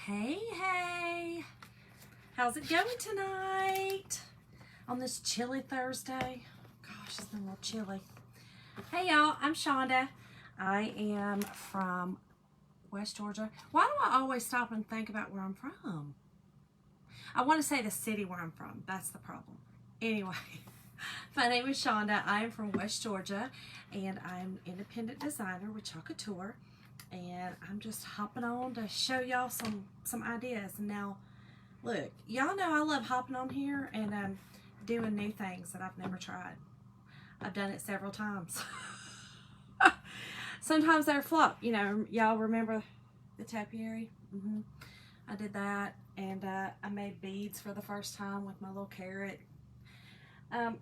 Hey, hey. How's it going tonight on this chilly Thursday? Gosh, it's been a little chilly. Hey, y'all. I'm Shonda. I am from West Georgia. Why do I always stop and think about where I'm from? I want to say the city where I'm from. That's the problem. Anyway, my name is Shonda. I am from West Georgia, and I'm an independent designer with Chalk Couture. And I'm just hopping on to show y'all some ideas. And now, look, y'all know I love hopping on here and doing new things that I've never tried. I've done it several times. Sometimes they're flop. You know, y'all remember the topiary? I did that, and I made beads for the first time with my little carrot. I'm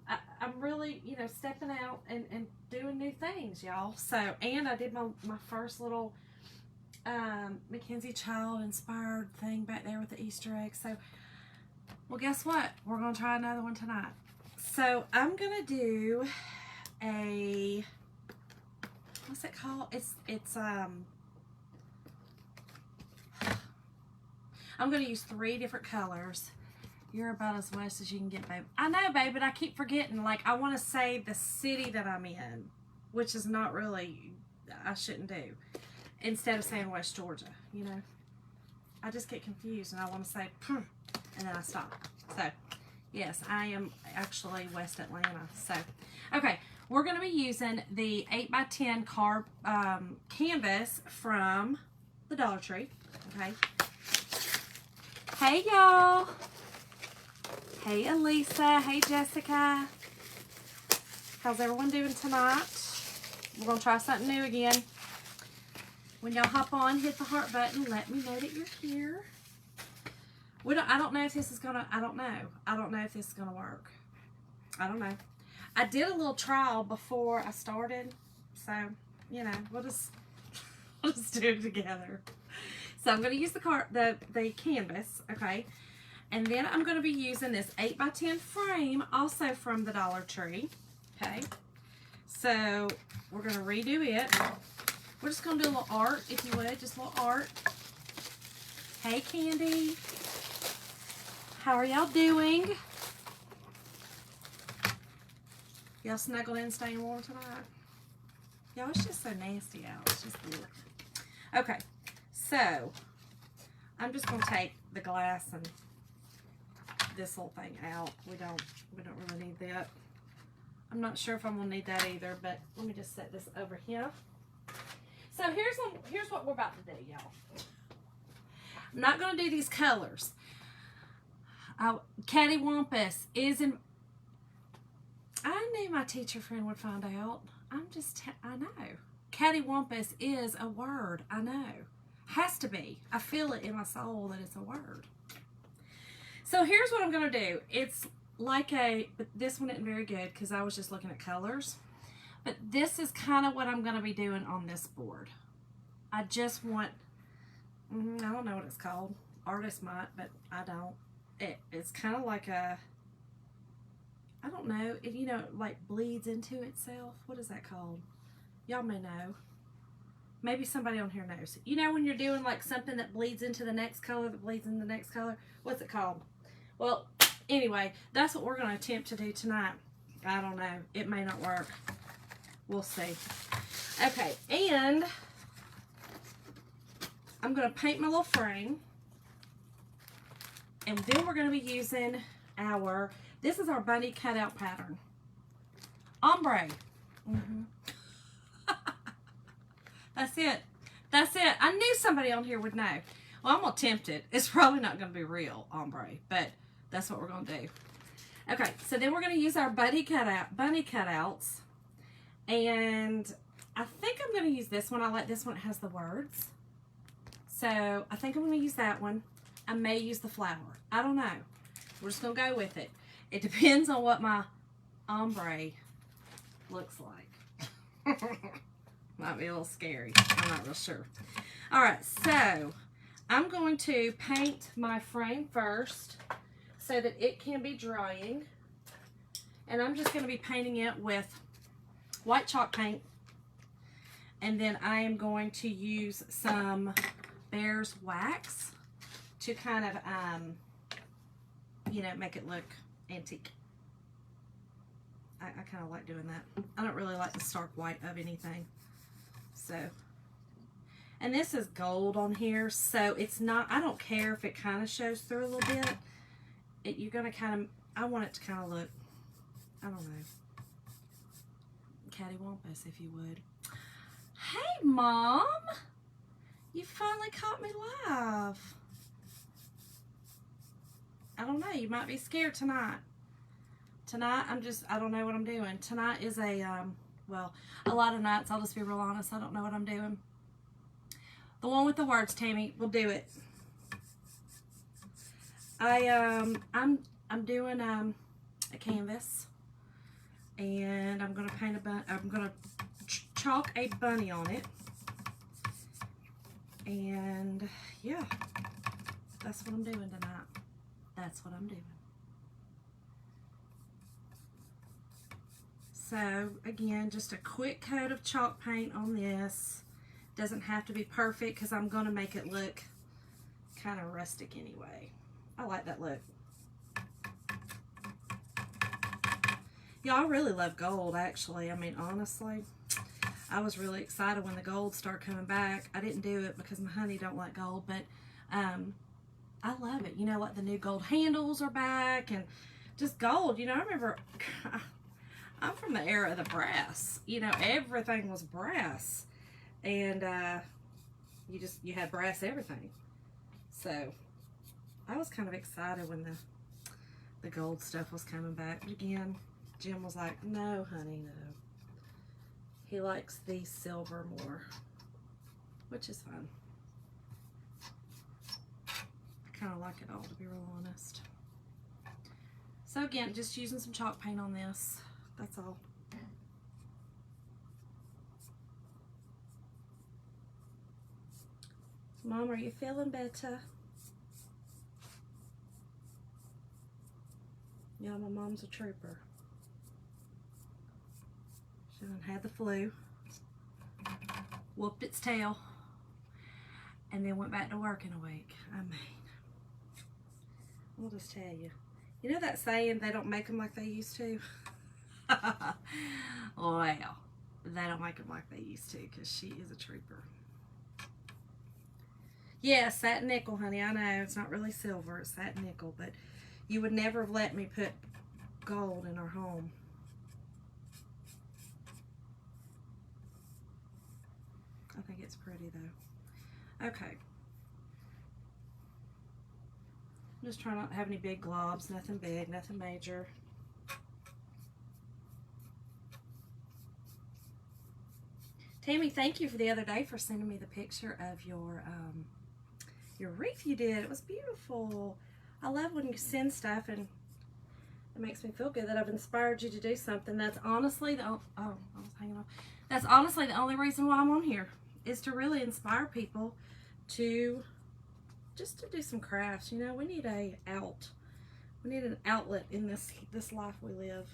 really, you know, stepping out and doing new things, y'all. So, and I did my first little Mackenzie Child inspired thing back there with the Easter egg. So, well, guess what? We're going to try another one tonight. So, I'm going to do a, what's it called? I'm going to use 3 different colors. You're about as west as you can get, babe. I know, babe, but I keep forgetting. Like, I want to say the city that I'm in, which is not really, I shouldn't do. Instead of saying West Georgia, you know. I just get confused, and I want to say, and then I stop. So, yes, I am actually West Atlanta. So, okay, we're going to be using the 8x10 card canvas from the Dollar Tree. Okay. Hey, y'all. Hey, Elisa. Hey, Jessica. How's everyone doing tonight? We're going to try something new again. When y'all hop on, hit the heart button. Let me know that you're here. I don't know if this is going to, I don't know. I don't know if this is going to work. I don't know. I did a little trial before I started. So, you know, we'll just do it together. So, I'm going to use the canvas, okay? And then I'm going to be using this 8x10 frame, also from the Dollar Tree. Okay. So we're going to redo it. We're just going to do a little art, if you would. Just a little art. Hey, Candy. How are y'all doing? Y'all snuggled in, staying warm tonight? Y'all, it's just so nasty out. It's just weird. Okay. So I'm just going to take the glass and this whole thing out. We don't really need that. I'm not sure if I'm gonna need that either, but let me just set this over here. So here's what we're about to do, y'all. I'm not gonna do these colors. Cattywampus is in. I knew my teacher friend would find out. I know. Cattywampus is a word. I know. Has to be. I feel it in my soul that it's a word. So here's what I'm going to do. It's like but this one isn't very good because I was just looking at colors. But this is kind of what I'm going to be doing on this board. I just want, I don't know what it's called. Artist might, but I don't. It's kind of like I don't know. You know, like bleeds into itself. What is that called? Y'all may know. Maybe somebody on here knows. You know when you're doing like something that bleeds into the next color, that bleeds into the next color? What's it called? Well, anyway, that's what we're going to attempt to do tonight. I don't know. It may not work. We'll see. Okay, and I'm going to paint my little frame. And then we're going to be using this is our bunny cutout pattern. Ombre. That's it. That's it. I knew somebody on here would know. Well, I'm going to attempt it. It's probably not going to be real ombre, but that's what we're going to do. Okay, so then we're going to use our bunny cutouts. And I think I'm going to use this one. I like this one. It has the words. So I think I'm going to use that one. I may use the flower. I don't know. We're just going to go with it. It depends on what my ombre looks like. Might be a little scary. I'm not real sure. All right, so I'm going to paint my frame first so that it can be drying. And I'm just going to be painting it with white chalk paint. And then I am going to use some Bear's Wax. to kind of, you know, make it look antique. I kind of like doing that. I don't really like the stark white of anything. So, and this is gold on here, so it's not, I don't care if it kind of shows through a little bit. You're going to kind of, I want it to kind of look, I don't know, cattywampus, if you would. Hey, Mom! You finally caught me live. I don't know, you might be scared tonight. Tonight, I don't know what I'm doing. Tonight is well, a lot of nights, I'll just be real honest, I don't know what I'm doing. The one with the words, Tammy, we'll do it. I'm doing a canvas, and I'm gonna paint I'm gonna chalk a bunny on it, and yeah, that's what I'm doing tonight. That's what I'm doing. So again, just a quick coat of chalk paint on this. Doesn't have to be perfect because I'm gonna make it look kind of rustic anyway. I like that look. Yeah, I really love gold, actually. I mean, honestly, I was really excited when the gold started coming back. I didn't do it because my honey don't like gold, but I love it. You know, like the new gold handles are back, and just gold. You know, I remember, I'm from the era of the brass. You know, everything was brass, and you had brass everything. So I was kind of excited when the gold stuff was coming back. But again, Jim was like, no, honey, no. He likes the silver more, which is fun. I kind of like it all, to be real honest. So again, just using some chalk paint on this. That's all. Mom, are you feeling better? Yeah, my mom's a trooper. She done had the flu, whooped its tail, and then went back to work in a week. I mean, I'll just tell you. You know that saying, they don't make them like they used to? Well, they don't make them like they used to, because she is a trooper. Yeah, satin nickel, honey. I know, it's not really silver, it's satin nickel, but you would never have let me put gold in our home. I think it's pretty, though. Okay. I'm just trying not to have any big globs, nothing big, nothing major. Tammy, thank you for the other day for sending me the picture of your wreath you did. It was beautiful. I love when you send stuff, and it makes me feel good that I've inspired you to do something. That's honestly I was hanging on. That's honestly the only reason why I'm on here, is to really inspire people to just to do some crafts. You know, we need we need an outlet in this life we live.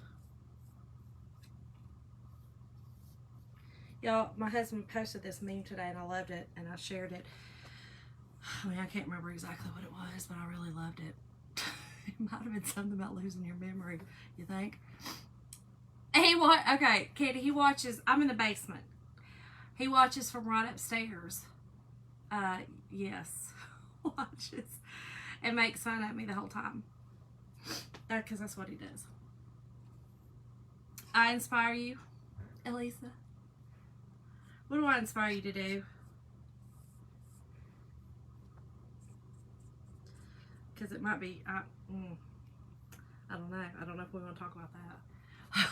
Y'all, my husband posted this meme today, and I loved it, and I shared it. I mean, I can't remember exactly what it was, but I really loved it. It might have been something about losing your memory, you think? Okay, Katie, he watches, I'm in the basement. He watches from right upstairs. Yes, watches. And makes fun of me the whole time. Because that's what he does. I inspire you, Elisa. What do I inspire you to do? Because it might be, I don't know. I don't know if we want to talk about that.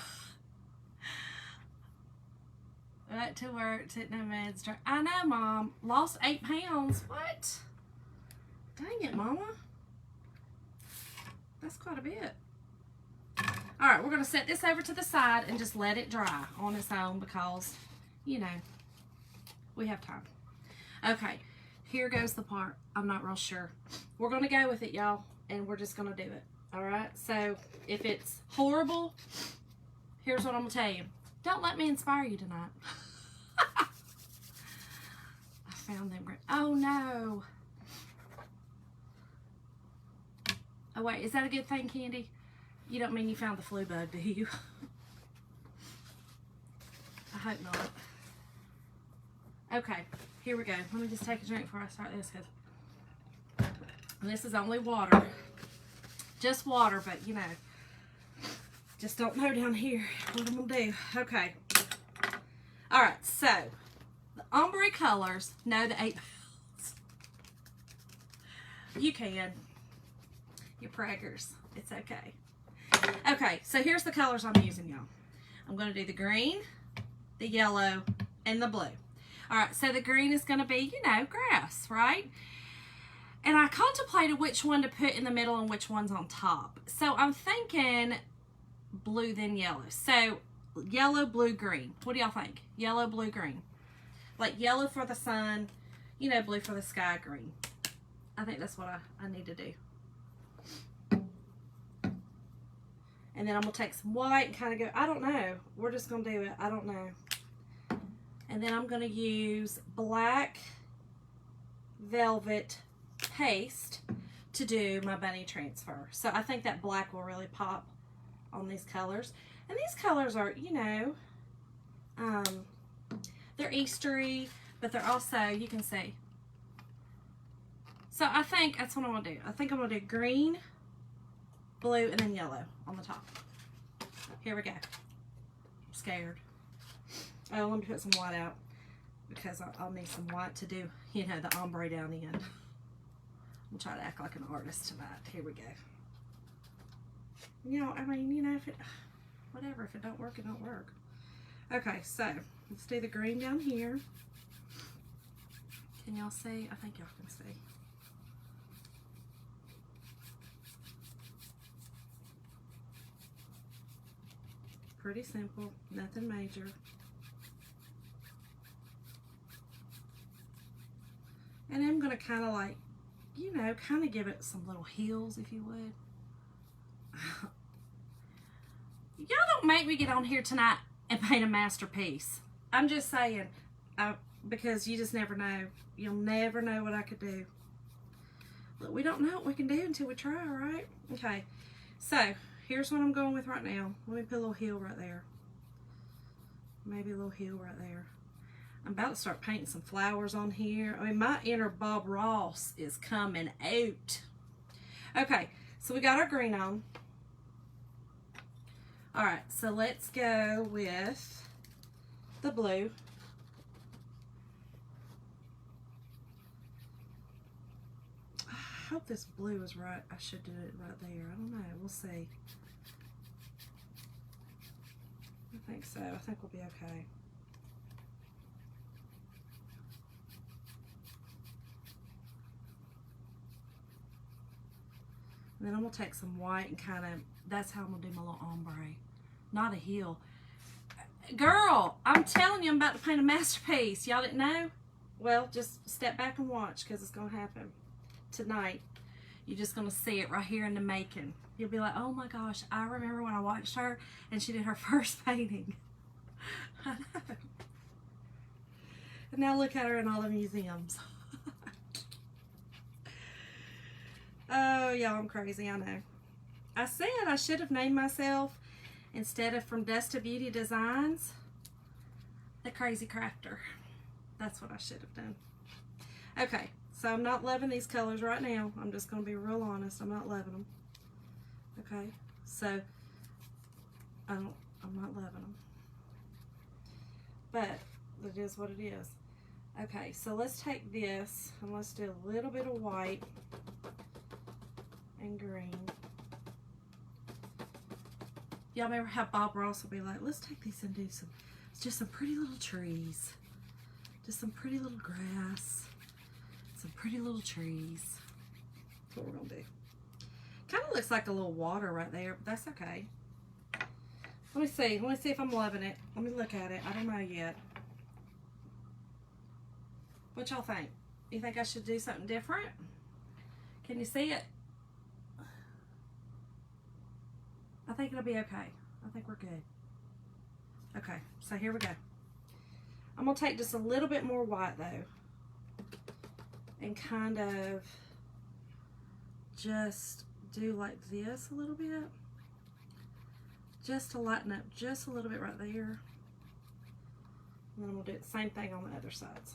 Back to work, took no meds. I know, Mom. Lost 8 pounds. What? Dang it, Mama. That's quite a bit. All right, we're going to set this over to the side and just let it dry on its own because, you know, we have time. Okay, here goes the part. I'm not real sure. We're going to go with it, y'all, and we're just going to do it. All right? So if it's horrible, here's what I'm going to tell you. Don't let me inspire you tonight. I found them great. Oh, no. Oh wait, is that a good thing, Candy? You don't mean you found the flu bug, do you? I hope not. Okay, here we go. Let me just take a drink before I start this, because this is only water. Just water, but you know, just don't know down here what I'm gonna do. Okay. All right, so the ombre colors, no, the 8 pounds. You can. You're preggers. It's okay. Okay, so here's the colors I'm using, y'all. I'm gonna do the green, the yellow, and the blue. All right, so the green is gonna be, you know, grass, right? And I contemplated which one to put in the middle and which one's on top. So I'm thinking blue then yellow. So yellow, blue, green. What do y'all think? Yellow, blue, green. Like yellow for the sun, you know, blue for the sky, green. I think that's what I need to do. And then I'm gonna take some white and kind of go, I don't know. We're just gonna do it, I don't know. And then I'm gonna use black velvet paste to do my bunny transfer. So I think that black will really pop on these colors. And these colors are, you know, they're Eastery, but they're also, you can see. So I think that's what I'm gonna do. I think I'm gonna do green, blue, and then yellow on the top. Here we go. I'm scared. Oh, let me put some white out because I'll need some white to do, you know, the ombre down the end. I'll try to act like an artist tonight. Here we go. You know, I mean, you know, if it, whatever, if it don't work, it don't work. Okay, so let's do the green down here. Can y'all see? I think y'all can see. Pretty simple, nothing major. And I'm gonna kind of like, you know, kind of give it some little heels, if you would. Y'all don't make me get on here tonight and paint a masterpiece. I'm just saying, because you just never know. You'll never know what I could do. Look, we don't know what we can do until we try, right? Okay, so here's what I'm going with right now. Let me put a little heel right there. Maybe a little heel right there. I'm about to start painting some flowers on here. I mean, my inner Bob Ross is coming out. Okay, so we got our green on. All right, so let's go with the blue. I hope this blue is right. I should do it right there. I don't know. We'll see. I think so. I think we'll be okay. And then I'm going to take some white and kind of, that's how I'm going to do my little ombre. Not a heel. Girl, I'm telling you I'm about to paint a masterpiece. Y'all didn't know? Well, just step back and watch because it's going to happen tonight. You're just going to see it right here in the making. You'll be like, oh my gosh, I remember when I watched her and she did her first painting. I know. And now look at her in all the museums. Oh, y'all, I'm crazy, I know. I said I should have named myself, instead of From Dust to Beauty Designs, the Crazy Crafter. That's what I should have done. Okay, so I'm not loving these colors right now. I'm just going to be real honest. I'm not loving them. Okay, so I'm not loving them. But it is what it is. Okay, so let's take this and let's do a little bit of white and green. Y'all remember how Bob Ross would be like, let's take these and do just some pretty little trees. Just some pretty little grass. Some pretty little trees. That's what we're going to do. Kind of looks like a little water right there, but that's okay. Let me see. Let me see if I'm loving it. Let me look at it. I don't know yet. What y'all think? You think I should do something different? Can you see it? I think it'll be okay. I think we're good. Okay, so here we go. I'm going to take just a little bit more white though. And kind of just do like this a little bit, just to lighten up just a little bit right there. And then we'll do the same thing on the other sides.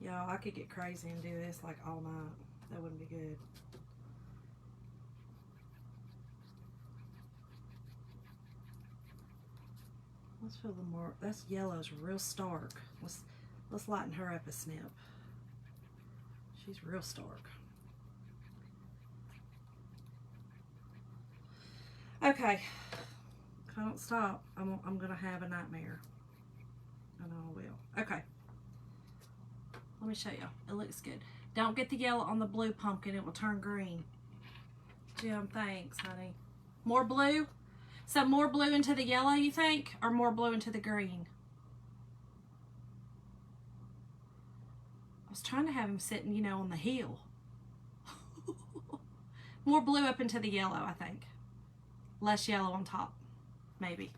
Y'all, I could get crazy and do this like all night. That wouldn't be good. Let's feel a little more. That's yellow's real stark. Let's lighten her up a snip. She's real stark. Okay. If I don't stop, I'm gonna have a nightmare. I know I will. Okay. Let me show you. It looks good. Don't get the yellow on the blue pumpkin. It will turn green. Jim, thanks, honey. More blue? So more blue into the yellow, you think? Or more blue into the green? I was trying to have him sitting, you know, on the hill. More blue up into the yellow, I think. Less yellow on top. Maybe.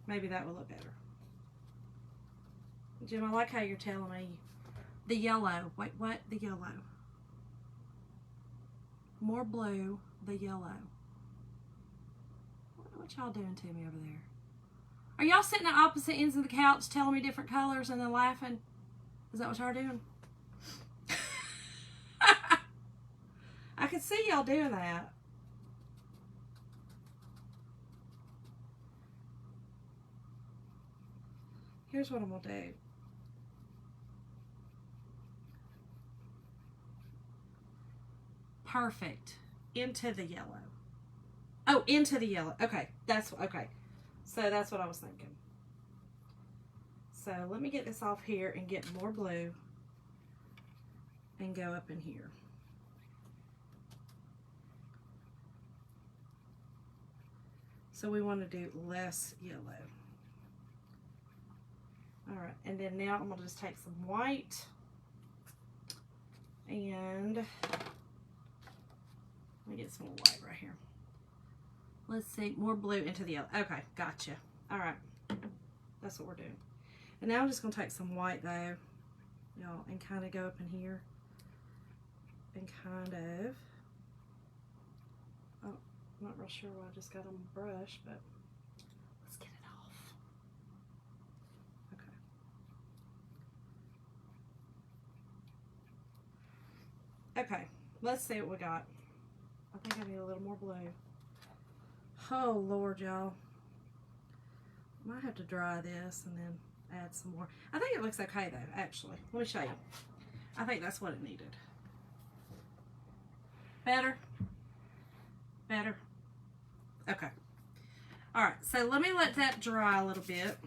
Maybe that will look better. Jim, I like how you're telling me. The yellow. Wait, what? The yellow. More blue, the yellow. What y'all doing to me over there? Are y'all sitting at opposite ends of the couch telling me different colors and then laughing? Is that what y'all doing? I can see y'all doing that. Here's what I'm going to do. Perfect. Into the yellow. Oh, into the yellow. Okay. Okay. So that's what I was thinking. So let me get this off here and get more blue and go up in here. So we want to do less yellow. All right. And then now I'm going to just take some white and let me get some more white right here. Let's see, more blue into the yellow. Okay, gotcha. All right, that's what we're doing. And now I'm just gonna take some white though, y'all, and kind of go up in here and kind of, oh, I'm not real sure why I just got on my brush, but let's get it off. Okay. Okay, let's see what we got. I think I need a little more blue. Oh, Lord, y'all. Might have to dry this and then add some more. I think it looks okay, though, actually. Let me show you. I think that's what it needed. Better? Better? Okay. All right, so let me let that dry a little bit.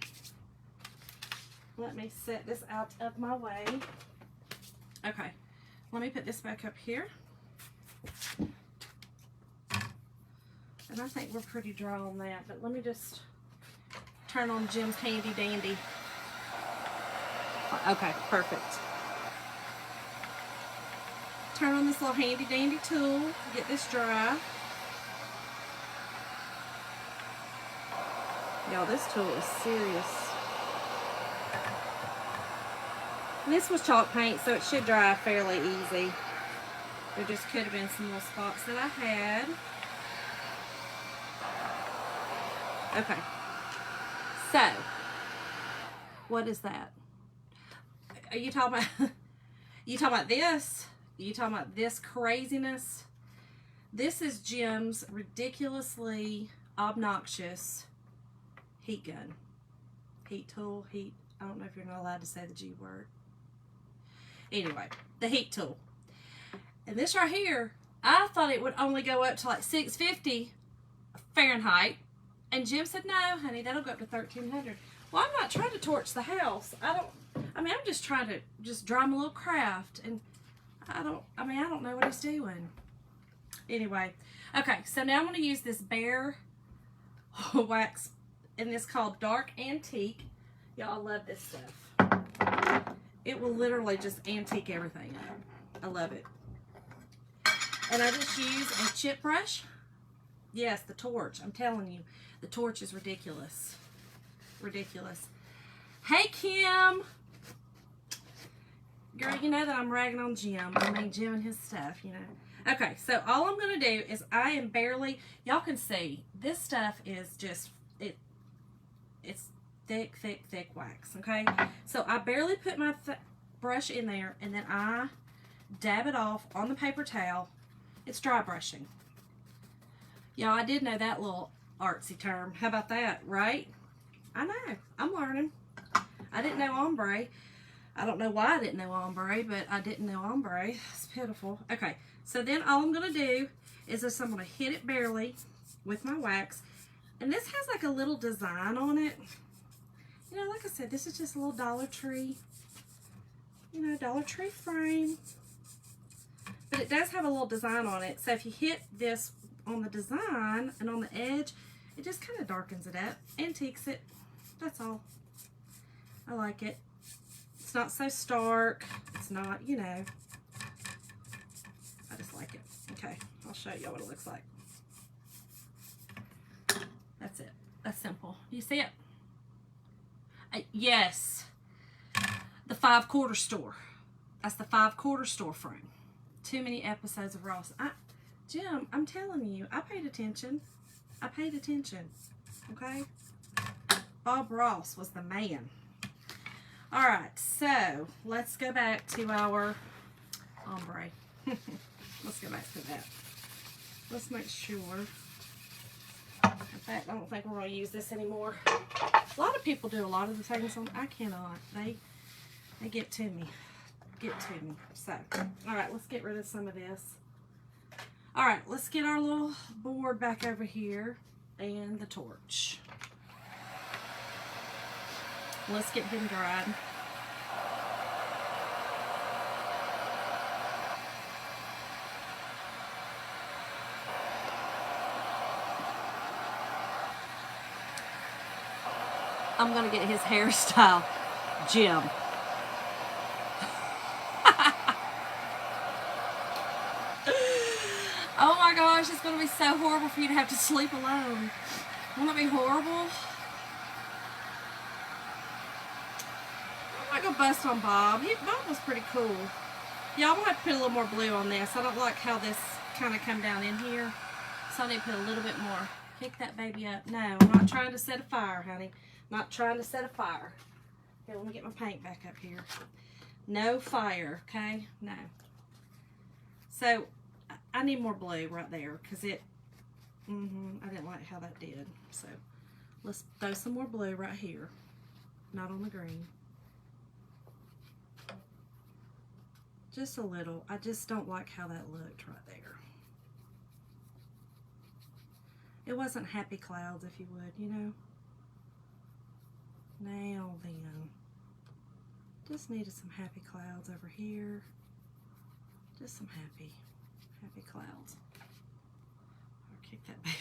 Let me set this out of my way. Okay. Let me put this back up here. And I think we're pretty dry on that, but let me just turn on Jim's handy dandy. Okay, perfect. Turn on this little handy dandy tool, get this dry. Y'all, this tool is serious. And this was chalk paint, so it should dry fairly easy. There just could have been some little spots that I had. Okay, so what is that? Are you talking about? You talking about this? You talking about this craziness? This is Jim's ridiculously obnoxious heat gun, heat tool, heat. I don't know if you're not allowed to say the G word. Anyway, the heat tool, and this right here, I thought it would only go up to like 650 Fahrenheit. And Jim said, no, honey, that'll go up to 1300. Well, I'm not trying to torch the house. I'm just trying to just dry my little craft. And I don't know what he's doing. Anyway, okay, so now I'm going to use this Behr wax, and it's called Dark Antique. Y'all love this stuff. It will literally just antique everything up. I love it. And I just use a chip brush. Yes, the torch. I'm telling you. The torch is ridiculous. Ridiculous. Hey, Kim. girl, you know that I'm ragging on Jim. I mean, Jim and his stuff, you know. Okay, so all I'm going to do is I am barely, y'all can see, this stuff is just, it's thick, thick, thick wax, okay? So I barely put my brush in there, and then I dab it off on the paper towel. It's dry brushing. Y'all, I did know that little artsy term. How about that, right? I know. I'm learning. I didn't know ombre. I don't know why I didn't know ombre, but I didn't know ombre. It's pitiful. Okay, so then all I'm going to do is just I'm going to hit it barely with my wax. And this has like a little design on it. You know, like I said, this is just a little Dollar Tree, you know, Dollar Tree frame. But it does have a little design on it. So if you hit this on the design and on the edge, it just kind of darkens it up, antiques it. That's all. I like it. It's not so stark. It's not, you know. I just like it. Okay, I'll show you what it looks like. That's it. That's simple. You see it? Yes. The 5-quarter store. That's the 5-quarter store frame. Too many episodes of Ross. Jim, I'm telling you, I paid attention. I paid attention. Okay? Bob Ross was the man. All right, so let's go back to our ombre. Let's go back to that. Let's make sure. In fact, I don't think we're going to use this anymore. A lot of people do a lot of the things on. I cannot. They get to me. Get to me. So, all right, let's get rid of some of this. All right, let's get our little board back over here and the torch. Let's get him dried. I'm gonna get his hairstyle, Jim. Oh my gosh, it's gonna be so horrible for you to have to sleep alone. Won't it be horrible? I'm not gonna bust on Bob. Bob was pretty cool. Yeah, I'm gonna have to put a little more blue on this. I don't like how this kind of come down in here. So I need to put a little bit more. Pick that baby up. No, I'm not trying to set a fire, honey. Not trying to set a fire. Okay, let me get my paint back up here. No fire, okay? No. So, I need more blue right there because it, I didn't like how that did. So, let's throw some more blue right here. Not on the green. Just a little. I just don't like how that looked right there. It wasn't happy clouds, if you would, you know. Now then, just needed some happy clouds over here. Just some happy clouds. I'll kick that baby.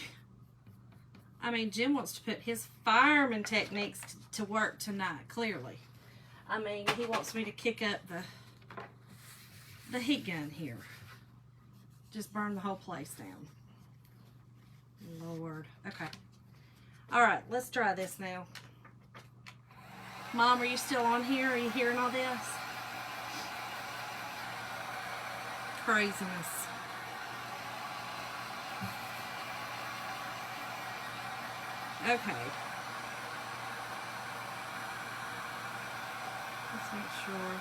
I mean, Jim wants to put his fireman techniques to work tonight, clearly. I mean, he wants me to kick up the heat gun here. Just burn the whole place down. Lord. Okay. All right, let's try this now. Mom, are you still on here? Are you hearing all this? Craziness. Okay. Let's make sure.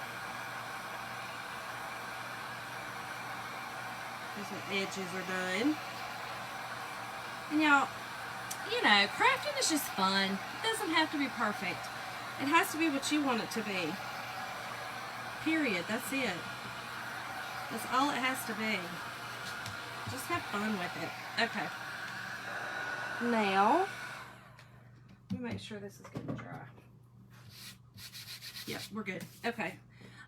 These edges are done. And y'all, you know, crafting is just fun. It doesn't have to be perfect. It has to be what you want it to be. Period. That's it. That's all it has to be. Just have fun with it. Okay. Now, let me make sure this is getting dry. Yep, we're good. Okay.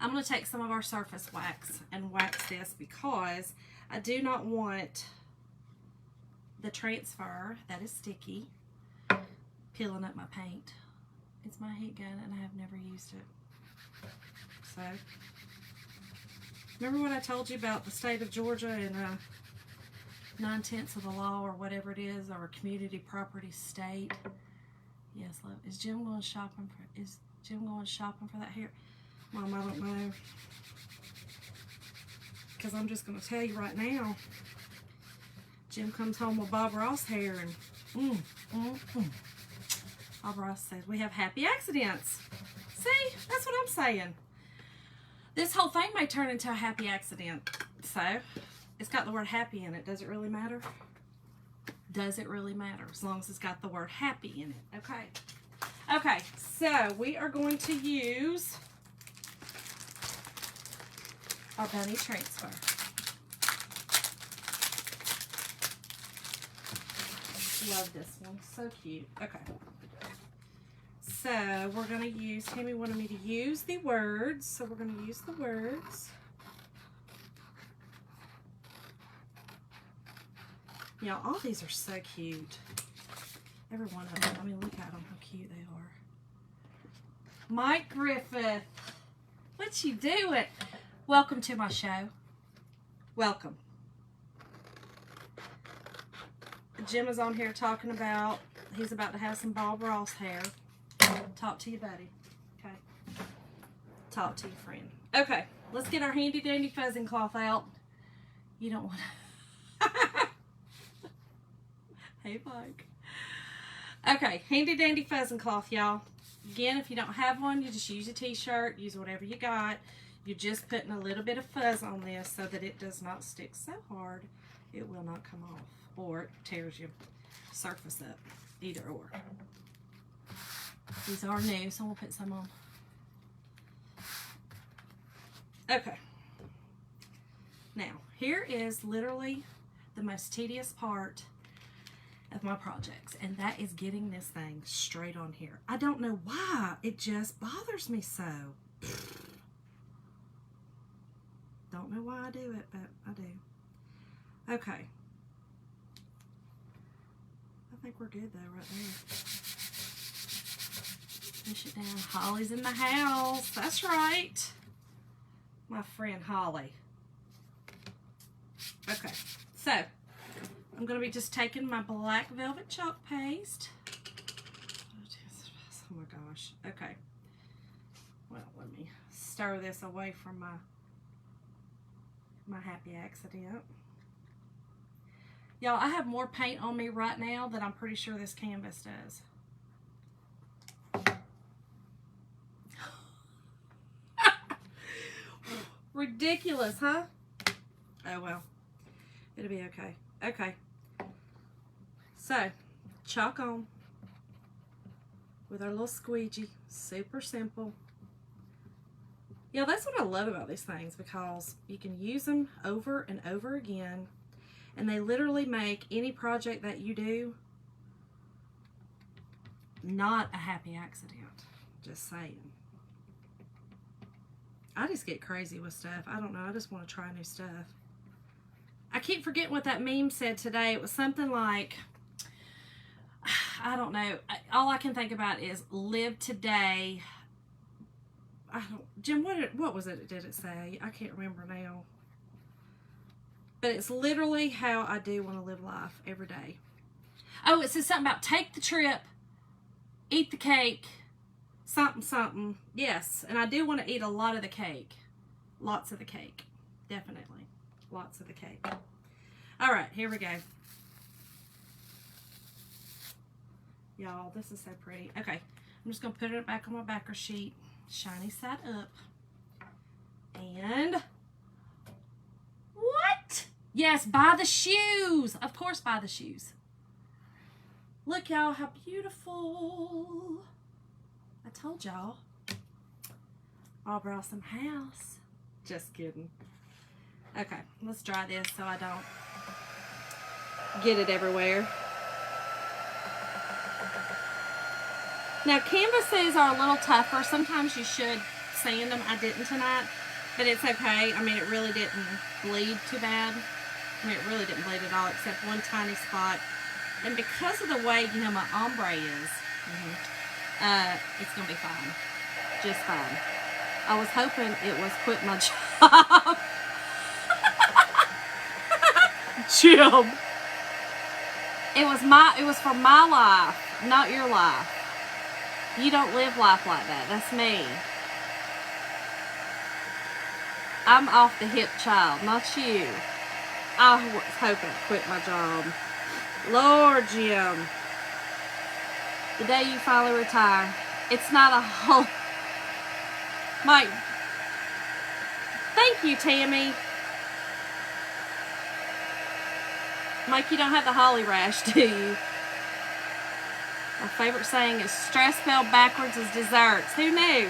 I'm going to take some of our surface wax and wax this because I do not want the transfer, that is sticky, peeling up my paint. It's my heat gun and I have never used it. So, remember what I told you about the state of Georgia and 9/10 of the law or whatever it is, or community property state? Yes, love. Is Jim going shopping for that hair? Mom, I don't know. Because I'm just going to tell you right now. Jim comes home with Bob Ross hair and Bob Ross said, we have happy accidents. See, that's what I'm saying. This whole thing may turn into a happy accident. So, it's got the word happy in it. Does it really matter? Does it really matter? As long as it's got the word happy in it. Okay. Okay, so we are going to use our bunny transfer. Love this one. So cute. Okay. So we're going to use, Tammy wanted me to use the words. So we're going to use the words. Y'all, all these are so cute. Every one of them. I mean, look at them, how cute they are. Mike Griffith. What you doing? Welcome to my show. Welcome. Jim is on here talking about, he's about to have some Bob Ross hair. Talk to you, buddy. Okay. Talk to your friend. Okay, let's get our handy dandy fuzzing cloth out. You don't want to. Hey, Mike. Okay, handy dandy fuzzing cloth, y'all. Again, if you don't have one, you just use a t-shirt, use whatever you got. You're just putting a little bit of fuzz on this so that it does not stick so hard it will not come off, or it tears your surface up. Either or. These are new, so we'll put some on. Okay. Now, here is literally the most tedious part of my projects, and that is getting this thing straight on here. I don't know why, it just bothers me so. Don't know why I do it, but I do. Okay. I think we're good though, right there. Push it down. Holly's in the house. That's right. My friend Holly. Okay, so I'm going to be just taking my black velvet chalk paste. Oh my gosh. Okay. Well, let me stir this away from my happy accident. Y'all, I have more paint on me right now than I'm pretty sure this canvas does. Ridiculous, huh? Oh well. It'll be okay. Okay. So, chalk on with our little squeegee. Super simple. Yeah, that's what I love about these things, because you can use them over and over again, and they literally make any project that you do not a happy accident. Just saying. I just get crazy with stuff. I don't know. I just want to try new stuff. I keep forgetting what that meme said today. It was something like, I don't know. All I can think about is live today. Jim, what was it? Did it say? I can't remember now. But it's literally how I do want to live life every day. Oh, it says something about take the trip, eat the cake, something, something. Yes, and I do want to eat a lot of the cake. Lots of the cake. Definitely. Lots of the cake. All right, here we go. Y'all, this is so pretty. Okay, I'm just going to put it back on my backer sheet. Shiny side up. And what? Yes, buy the shoes. Of course, buy the shoes. Look, y'all, how beautiful. I told y'all. Bob Ross in house. Just kidding. Okay, let's dry this so I don't get it everywhere. Now, canvases are a little tougher. Sometimes you should sand them. I didn't tonight, but it's okay. I mean, it really didn't bleed too bad. I mean, it really didn't bleed at all, except one tiny spot. And because of the way, you know, my ombre is, it's going to be fine. Just fine. I was hoping it was quit my job. Jim. It was for my life, not your life. You don't live life like that. That's me. I'm off the hip child, not you. I was hoping to quit my job. Lord, Jim. The day you finally retire. It's not a whole... Mike. Thank you, Tammy. Mike, you don't have the holly rash, do you? My favorite saying is, stress spelled backwards is desserts. Who knew?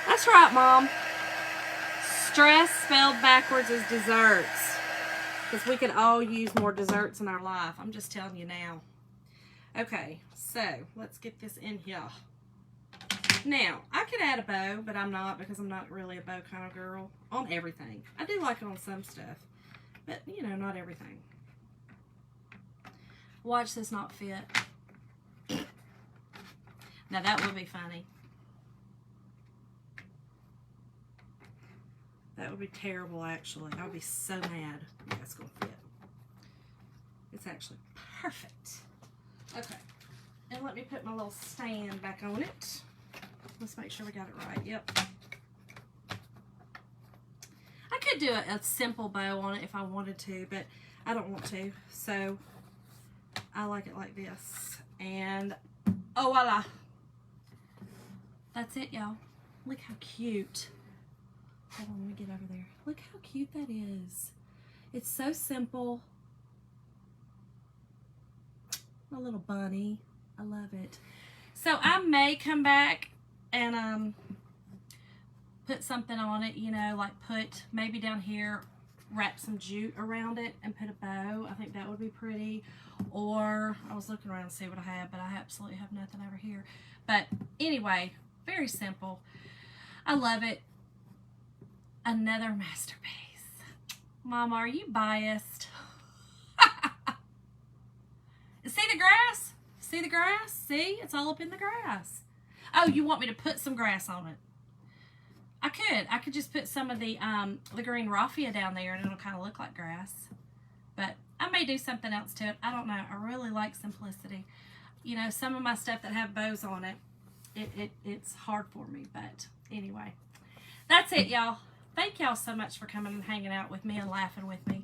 That's right, Mom. Stress spelled backwards is desserts. Because we could all use more desserts in our life. I'm just telling you now. Okay, so let's get this in here. Now, I could add a bow, but I'm not, because I'm not really a bow kind of girl on everything. I do like it on some stuff, but, you know, not everything. Watch this not fit. Now, that would be funny. That would be terrible, actually. I'll be so mad. Yeah, it's going to fit. It's actually perfect. Okay. And let me put my little stand back on it. Let's make sure we got it right. Yep. I could do a simple bow on it if I wanted to, but I don't want to. So, I like it like this. And, oh, voila. That's it, y'all. Look how cute. Hold on, let me get over there. Look how cute that is. It's so simple. My little bunny. I love it. So I may come back and put something on it, you know, like put maybe down here, wrap some jute around it and put a bow. I think that would be pretty. Or I was looking around to see what I had, but I absolutely have nothing over here. But anyway, very simple. I love it. Another masterpiece. Mama, are you biased? See the grass? See the grass? See? It's all up in the grass. Oh, you want me to put some grass on it? I could. I could just put some of the green raffia down there and it'll kind of look like grass. But I may do something else to it. I don't know. I really like simplicity. You know, some of my stuff that have bows on it, it's hard for me. But anyway, that's it, y'all. Thank y'all so much for coming and hanging out with me and laughing with me.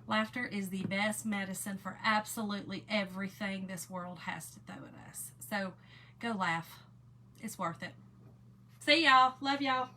Laughter is the best medicine for absolutely everything this world has to throw at us. So go laugh. It's worth it. See y'all. Love y'all.